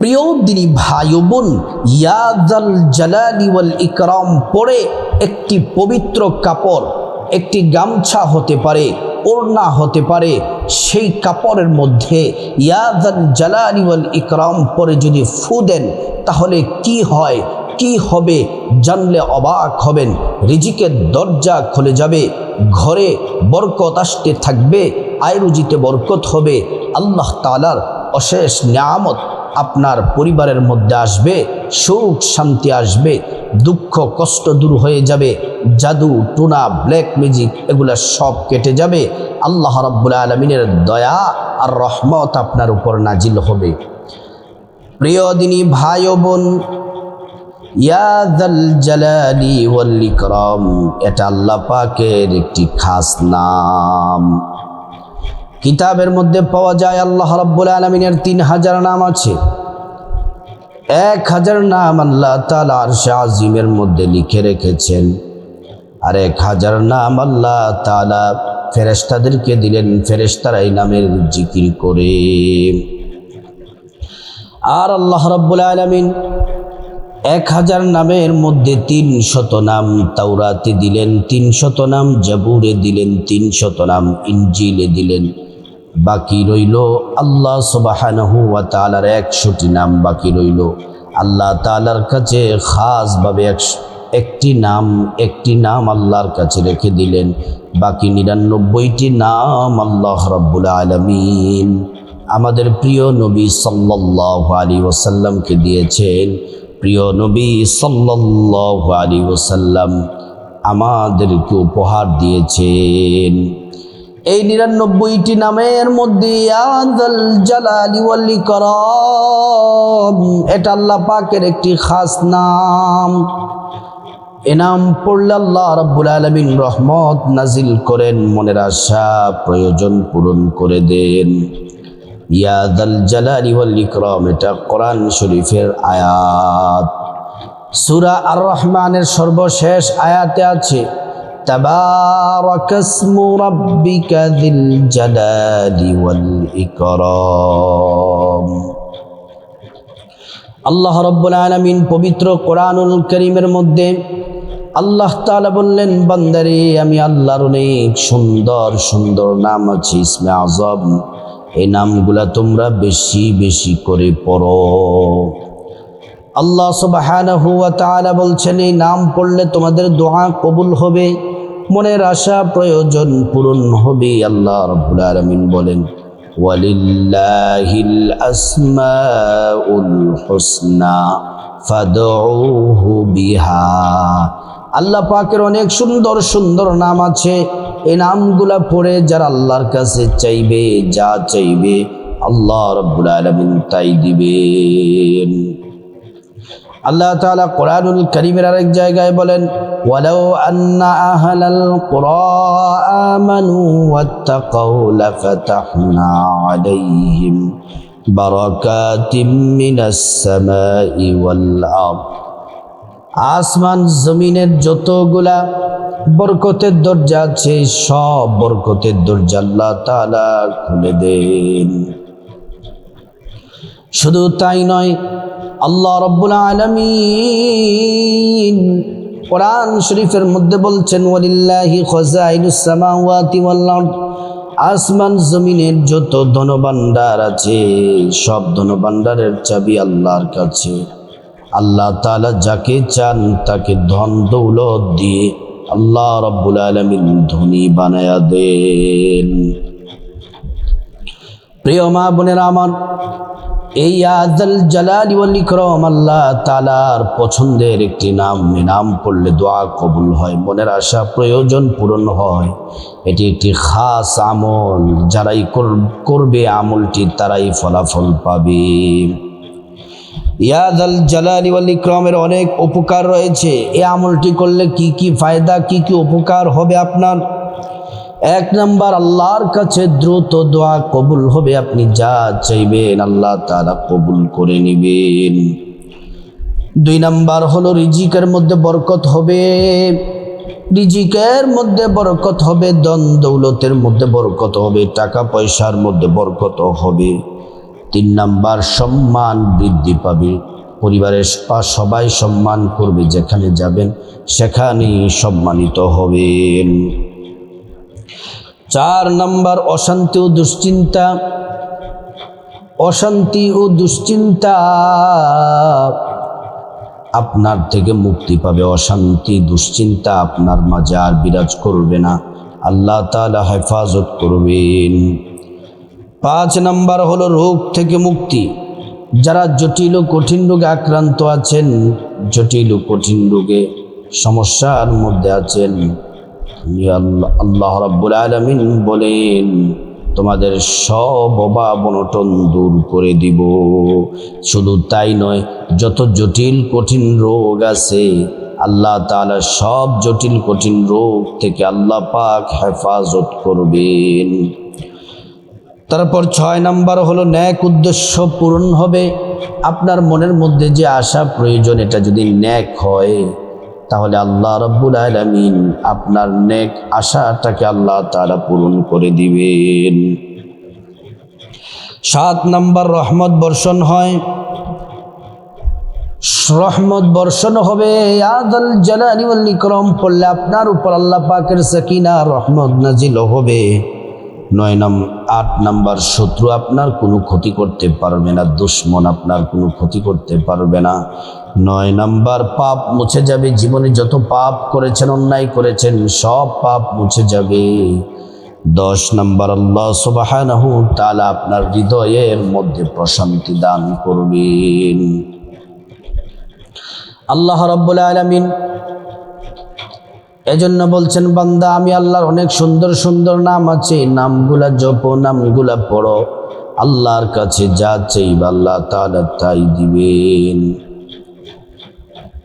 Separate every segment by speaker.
Speaker 1: প্রিয় দিনী ভাই ও বোন, ইয়া যাল জালালি ওয়াল ইকরাম পরে একটি পবিত্র কাপড়, একটি গামছা হতে পারে, ওড়না হতে পারে, সেই কাপড়ের মধ্যে ইয়া যাল জালালি ওয়াল ইকরাম পরে যদি ফু দেন তাহলে কি হয়, কি হবে জানলে অবাক হবেন। রিজিকের দরজা খুলে যাবে, ঘরে বরকত আসতে থাকবে, আয় রুজিতে বরকত হবে, আল্লাহ তাআলার অশেষ নিয়ামত আপনার পরিবারের মধ্যে আসবে, সুখ শান্তি আসবে, দুঃখ কষ্ট দূর হয়ে যাবে, জাদু টুনা ব্ল্যাক ম্যাজিক এগুলা সব কেটে যাবে। আল্লাহ রাব্বুল আলামিনের দয়া আর রহমত আপনার উপর নাজিল হবে। প্রিয় দিনী ভাই ও বোন, ইয়া যাল জালালি ওয়াল ইকরাম এটা আল্লাহ পাকের একটি খাস নাম। কিতাবের মধ্যে পাওয়া যায় আল্লাহ রাব্বুল আলামিনের 3000 নাম আছে। 1000 নাম আল্লাহ তাআলা আরশে আজিমের মধ্যে লিখে রেখেছেন, আর 1000 নাম আল্লাহ তাআলা ফেরেশতাদেরকে দিলেন, ফেরেশতারা এই নামের জিকির করে। আর আল্লাহ রাব্বুল আলামিন 1000 নামের মধ্যে 300 নাম তাওরাতে দিলেন, 300 নাম জাবুরে দিলেন, 300 নাম ইনজিলে দিলেন। বাকি রইল আল্লাহ সুবহানাহু ওয়া তাআলার 100টি নাম বাকি রইল। আল্লাহ তাআলার কাছে খাসভাবে একটি নাম আল্লাহর কাছে রেখে দিলেন। বাকি 99টি নাম আল্লাহ রাব্বুল আলামিন আমাদের প্রিয় নবী সাল্লাল্লাহু আলাইহি ওয়াসাল্লামকে দিয়েছেন। প্রিয় নবী সাল্লাল্লাহু আলাইহি ওয়াসাল্লাম আমাদেরকে উপহার দিয়েছেন। এই 99টি নামের মধ্যে ইয়া যাল জালালি ওয়াল ইকরাম এটা আল্লাহ পাকের একটি খাস নাম। এ নাম পড়লে আল্লাহ রাব্বুল আলামিন রহমত নাজিল করেন, মনের আশা প্রয়োজন পূরণ করে দেন। ইয়া যাল জালালি ওয়াল ইকরাম এটা কোরআন শরীফের আয়াত। সূরা আর রহমানের সর্বশেষ আয়াতে আছে, তাবারাকাসমু রাব্বিকা যিল জালালি ওয়াল ইকরাম। আল্লাহ রাব্বুল আলামিন পবিত্র কোরআনুল কারীমের মধ্যে আল্লাহ তাআলা বললেন, বান্দারে আমি আল্লাহর অনেক সুন্দর সুন্দর নাম আছে, ইসমে আযম, এই নামগুলা তোমরা বেশি বেশি করে পড়ো। আল্লাহ সুবহানাহু ওয়া তাআলা বলছেন এই নাম পড়লে তোমাদের দোয়া কবুল হবে, মনের আশা প্রয়োজন পূরণ হবে। আল্লাহ রাব্বুল আলামিন বলেন, ওয়ালিল্লাহিল আসমাউল হুসনা ফাদউহু বিহা। আল্লাহ পাকের অনেক সুন্দর সুন্দর নাম আছে, এই নামগুলা পড়ে যারা আল্লাহর কাছে চাইবে, যা চাইবে আল্লাহ রাব্বুল আলামিন তাই দিবেন। আল্লাহ তাআলা কোরআনুল কারীমের আরেক জায়গায় বলেন, ওয়ালাউ আন্না আহলাল কুরা আমানু ওয়াত্তাকাউ লাফাতাহনা আলাইহিম বারাকাতিম মিনাস সামাই ওয়াল আরদ। আসমান জমিনের যতগুলা বরকতের দরজা আছে সব বরকতের দরজা আল্লাহ তাআলা খুলে দেন। শুধু তাই নয়, আল্লাহ রাব্বুল আলামিন কোরআন শরীফের মধ্যে বলছেন, ওয়ালিল্লাহি খাযাইনুস সামাওয়াতি ওয়াল আরদ। আসমান জমিনের যত ধনভাণ্ডার আছে সব ধনভাণ্ডারের চাবি আল্লাহর কাছে। আল্লাহ তাআলা যাকে চান তাকে ধন দৌলত দিয়ে আল্লাহ রাব্বুল আলামিন ধনী বানায়া দেন। প্রিয় মা বোনেরা আমার, এই ইয়া যাল জালালি ওয়াল ইকরাম আল্লাহ তাআলার পছন্দের একটি নাম। এই নাম পড়লে দোয়া কবুল হয়, মনের আশা প্রয়োজন পূরণ হয়। এটি একটি খাস আমল, যারাই করবে আমলটি তারাই ফলাফল পাবে। ইয়া যাল জালালি ওয়াল ইকরামের অনেক উপকার রয়েছে। এই আমলটি করলে কি কি ফায়দা, কি কি উপকার হবে আপনার? 1 নাম্বার, আল্লাহর কাছে দ্রুত দোয়া কবুল হবে, আপনি যা চাইবেন আল্লাহ তাআলা কবুল করে নেবেন। 2 নাম্বার হলো রিজিকের মধ্যে বরকত হবে, রিজিকের মধ্যে বরকত হবে, ধন দৌলতের মধ্যে বরকত হবে, টাকা পয়সার মধ্যে বরকত হবে। 3 নাম্বার সম্মান বৃদ্ধি পাবে, পরিবারের সবাই সম্মান করবে, যেখানে যাবেন সেখানেই সম্মানিত হবেন। 4 নাম্বার অশান্তি ও দুশ্চিন্তা। অশান্তি ও দুশ্চিন্তা আপনার থেকে মুক্তি পাবে, অশান্তি দুশ্চিন্তা আপনার মাঝে আর বিরাজ করবে না, আল্লাহ তাআলা হেফাজত করবেন। 5 নাম্বার হলো রোগ থেকে মুক্তি। যারা জটিল ও কঠিন রোগে আক্রান্ত আছেন, জটিল ও কঠিন রোগে সমস্যার মধ্যে আছেন, আল্লাহ রাব্বুল আলামিন বলেন তোমাদের সব অভাব অনটন দূর করে দিব। শুধু তাই নয়, যত জটিল কঠিন রোগ আছে আল্লাহ তাআলা সব জটিল কঠিন রোগ থেকে আল্লাহ পাক হেফাজত করবেন। তারপর 6 নাম্বার হলো ন্যাক উদ্দেশ্য পূরণ হবে। আপনার মনের মধ্যে যে আশা প্রয়োজন, এটা যদি ন্যাক হয় তাহলে আল্লাহ রাব্বুল আলামিন আপনার নেক আশাটাকে আল্লাহ তাআলা পূরণ করে দিবেন। 7 নাম্বার রহমত বর্ষণ হয়। রহমত বর্ষণ হবে, আযাল জালালি ওয়াল ইকরাম পড়লে আপনার উপর আল্লাহ পাকের সাকিনা রহমত নাজিল হবে। 8 নাম্বার শত্রু আপনার কোনো ক্ষতি করতে পারবে না, দুশমন আপনার কোনো ক্ষতি করতে পারবে না। 9 নাম্বার পাপ মুছে যাবে, জীবনে যত পাপ করেছেন, অন্যায় করেছেন, সব পাপ মুছে যাবে। 10 নাম্বার আল্লাহ সুবহানাহু তাআলা আপনার হৃদয়ের মধ্যে প্রশান্তি দান করবেন। আল্লাহ রাব্বুল আলামিন এজন্য বলছেন, বান্দা আমি আল্লাহর অনেক সুন্দর সুন্দর নাম আছে, নামগুলা জপো, নামগুলা পড়ো, আল্লাহর কাছে যা চাইবে আল্লাহ তাআলা তাই দিবেন।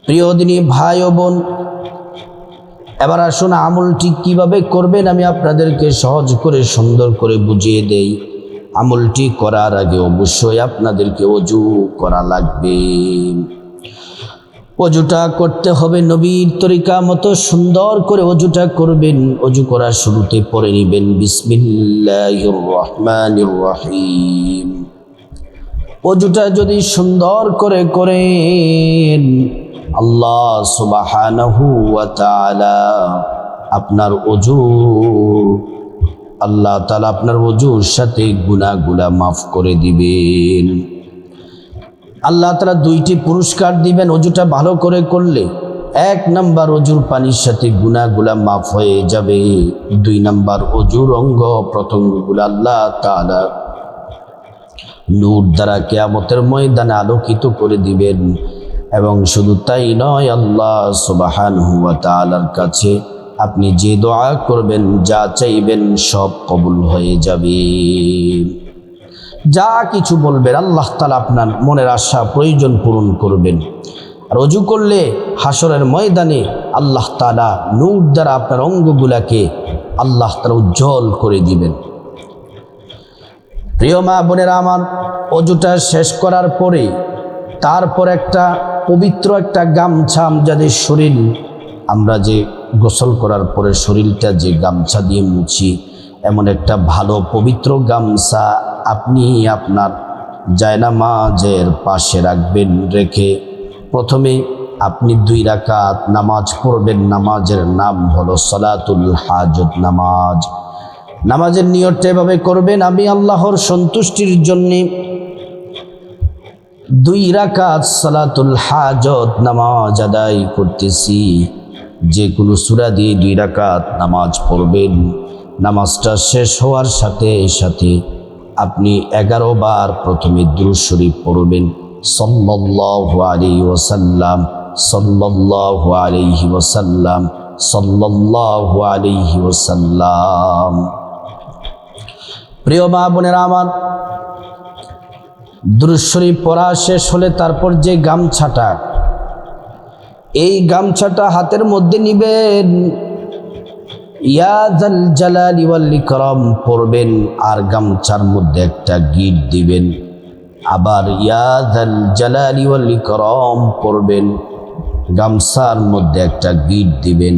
Speaker 1: প্রিয় দিনী ভাই ও বোন, এবার আসুন আমলটি কিভাবে করবেন আমি আপনাদেরকে সহজ করে সুন্দর করে বুঝিয়ে দেই। আমলটি করার আগে অবশ্যই আপনাদেরকে ওযু করা লাগবে। ওযুটা করতে হবে নবীর তরিকা মতো, সুন্দর করে ওযুটা করবেন। ওযু করার শুরুতে পড়ে নেবেন বিসমিল্লাহির রহমানির রহিম। ওযুটা যদি সুন্দর করে করেন, আল্লাহ সুবহানাহু ওয়া তাআলা আপনার ওযু, আল্লাহ তাআলা আপনার ওযুর সাথে গুনাহগুলা মাফ করে দিবেন। আল্লাহ তাআলা 2টি পুরস্কার দিবেন ওযুটা ভালো করে করলে। 1 নাম্বার ওযুর পানির সাথে গুনাহগুলা মাফ হয়ে যাবে। 2 নাম্বার ওযুর অঙ্গ প্রত্যঙ্গগুলো আল্লাহ তাআলা নূর দ্বারা কিয়ামতের ময়দানে আলোকিত করে দিবেন। এবং শুধু তাই নয়, আল্লাহ সুবহানাহু ওয়া তাআলার কাছে আপনি যে দোয়া করবেন, যা চাইবেন সব কবুল হয়ে যাবে। যা কিছু বলবেন আল্লাহ তাআলা আপনার মনের আশা প্রয়োজন পূরণ করবেন। আর ওযু করলে হাসরের ময়দানে আল্লাহ তাআলা নূর দ্বারা আপনার অঙ্গগুলাকে আল্লাহ তাআলা উজ্জ্বল করে দিবেন। প্রিয় মা বোনেরা আমার, ওযুটা শেষ করার পরে তারপর একটা পবিত্র একটা গামছা, যাদের শরীর, আমরা যে গোসল করার পরে শরীরটা যে গামছা দিয়ে মুছি, এমন একটা ভালো পবিত্র গামছা আপনি আপনার জায়নামাজের পাশে রাখবেন। রেখে প্রথমে আপনি 2 রাকাত নামাজ পড়বেন। নামাজের নাম হলো সালাতুল হাজত নামাজ। নামাজের নিয়তটা এভাবে করবেন, আমি আল্লাহর সন্তুষ্টির জন্যে 2 রাকাত সালাতুল হাজত নামাজ আদায় করতেছি। যে কোনো সূরা দিয়ে 2 রাকাত নামাজ পড়বেন। নামাজটা শেষ হওয়ার সাথে সাথে আপনি 11 বার প্রথমে দুরূদ শরীফ পড়বেন, সাল্লাল্লাহু আলাইহি ওয়াসাল্লাম, সাল্লাল্লাহু আলাইহি ওয়াসাল্লাম, সাল্লাল্লাহু আলাইহি ওয়াসাল্লাম। প্রিয় মা বোনেরা আমার, দুরূদ শরীফ পড়া শেষ হলে তারপর যে গামছাটা, এই গামছাটা হাতের মধ্যে নিবেন, ইয়া যাল জালালি ওয়াল ইকরাম পড়বেন। আর গামছার মধ্যে একটা গিট দিবেন, আবার ইয়া যাল জালালি ওয়াল ইকরাম পড়বেন। গামছার মধ্যে একটা গিট দিবেন,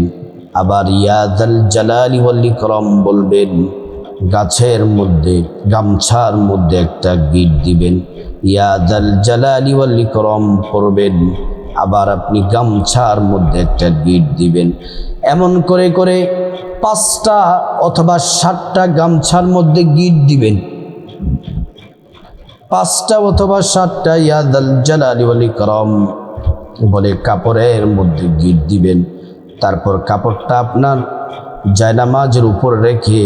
Speaker 1: আবার ইয়া যাল জালালি ওয়াল ইকরাম বলবেন। গাছের মধ্যে গামছার মধ্যে একটা গিট দিবেন, ইয়া যাল জালালি ওয়াল ইকরাম পড়বেন। আবার আপনি গামছার মধ্যে একটা গিট দিবেন। এমন করে করে 5টা অথবা 7টা গামছার মধ্যে গিট দিবেন। 5টা অথবা 7টা ইয়া যাল জালালি ওয়াল ইকরাম বলে কাপড়ের মধ্যে গিট দিবেন। তারপর কাপড়টা আপনার জায়নামাজের উপর রেখে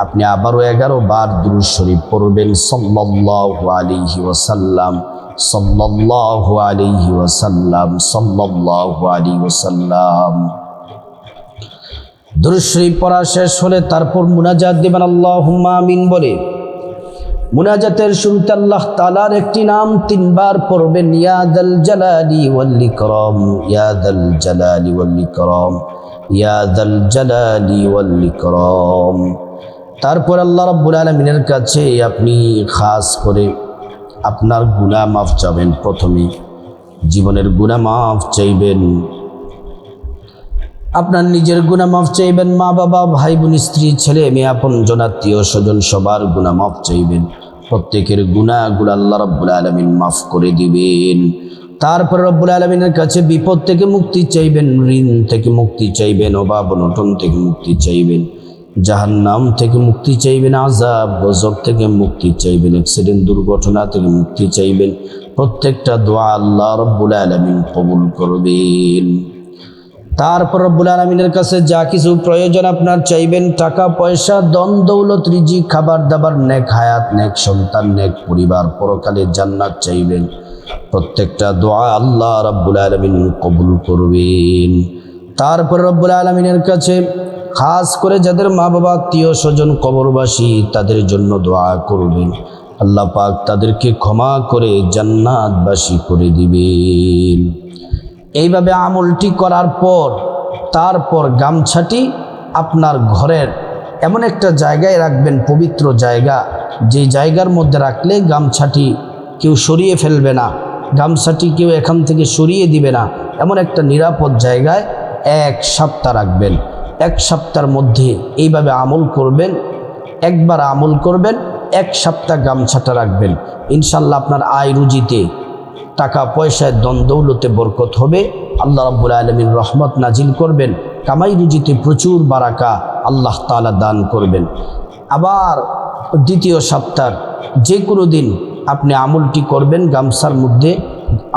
Speaker 1: আপনি আবারও 11 বার দুরূদ শরীফ পড়বেন, সাল্লাল্লাহু আলাইহি ওয়াসাল্লাম, সাল্লাল্লাহু আলাইহি ওয়াসাল্লাম, সাল্লাল্লাহু আলাইহি ওয়াসাল্লাম। দুরূদ শরীফ পড়া শেষ হলে তারপর মুনাজাত দিবেন আল্লাহুম্মা আমিন বলে। মুনাজাতের শুরুতে আল্লাহ তাআলার একটি নাম 3 বার পড়বেন, ইয়া যাল জালালি ওয়াল ইকরাম, ইয়া যাল জালালি ওয়াল ইকরাম, ইয়া যাল জালালি ওয়াল ইকরাম। তারপর আল্লাহ রাব্বুল আলামিনের কাছে আপনি খাস করে আপনার গুনাহ মাফ চাবেন। প্রথমে জীবনের গুনাহ মাফ চাইবেন, আপনার নিজের গুনাহ মাফ চাইবেন, মা বাবা ভাই বোন স্ত্রী ছেলে মেয়ে আপনজন আত্মীয় স্বজন সবার গুনাহ মাফ চাইবেন। প্রত্যেকের গুনাহগুলো আল্লাহ রাব্বুল আলামিন মাফ করে দিবেন। তারপর রব্বুল আলামিনের কাছে বিপদ থেকে মুক্তি চাইবেন, ঋণ থেকে মুক্তি চাইবেন, অভাব অনটন থেকে মুক্তি চাইবেন, জাহান্নাম থেকে মুক্তি চাইবেন, আযাব গজব থেকে মুক্তি চাইবেন, অ্যাক্সিডেন্ট দুর্ঘটনা থেকে মুক্তি চাইবেন। প্রত্যেকটা দোয়া আল্লাহ রাব্বুল আলামিন কবুল করবেন। তারপর রব্বুল আলামিনের কাছে যা কিছু প্রয়োজন আপনার চাইবেন, টাকা পয়সা ধন দৌলত রিজিক খাবার দাবার নেক হায়াত নেক সন্তান নেক পরিবার পরকালে জান্নাত চাইবেন। প্রত্যেকটা দোয়া আল্লাহ রাব্বুল আলামিন কবুল করবেন। তারপর রব্বুল আলামিনের কাছে খাস করে যাদের মা বাবা আত্মীয় স্বজন কবরবাসী তাদের জন্য দোয়া করবেন, আল্লাহ পাক তাদেরকে ক্ষমা করে জান্নাতবাসী করে দিবেন। এইভাবে আমলটি করার পর তারপর গামছাটি আপনার ঘরের এমন একটা জায়গায় রাখবেন, পবিত্র জায়গা, যে জায়গার মধ্যে রাখলে গামছাটি কেউ সরিয়ে ফেলবে না, গামছাটি কেউ এখান থেকে সরিয়ে দিবে না, এমন একটা নিরাপদ জায়গায় 1 সপ্তাহ রাখবেন। 1 সপ্তাহের মধ্যে এইভাবে আমল করবেন, একবার আমল করবেন, 1 সপ্তাহ গামছাটা রাখবেন। ইনশাল্লাহ আপনার আয় রুজিতে টাকা পয়সায় ধন দৌলতে বরকত হবে, আল্লাহ রাব্বুল আলামিন রহমত নাজিল করবেন, কামাই রুজিতে প্রচুর বারাকা আল্লাহ তাআলা দান করবেন। আবার 2য় সপ্তাহ যে কোনো দিন আপনি আমলটি করবেন, গামছার মধ্যে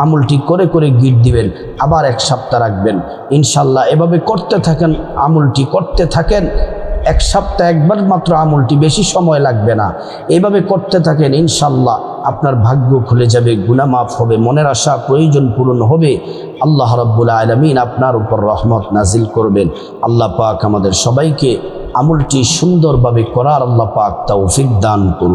Speaker 1: আমলটি করে করে গিট দিবেন, আবার 1 সপ্তাহ রাখবেন। ইনশাল্লাহ এভাবে করতে থাকেন, আমলটি করতে থাকেন। 1 সপ্তাহ একবার মাত্র আমলটি, বেশি সময় লাগবে না। এইভাবে করতে থাকেন, ইনশাল্লাহ আপনার ভাগ্য খুলে যাবে, গুনাহ মাফ হবে, মনের আশা প্রয়োজন পূরণ হবে। আল্লাহ রাব্বুল আলামিন আপনার উপর রহমত নাজিল করবেন। আল্লাহ পাক আমাদের সবাইকে আমলটি সুন্দরভাবে করার আল্লাহ পাক তৌফিক দান করুন।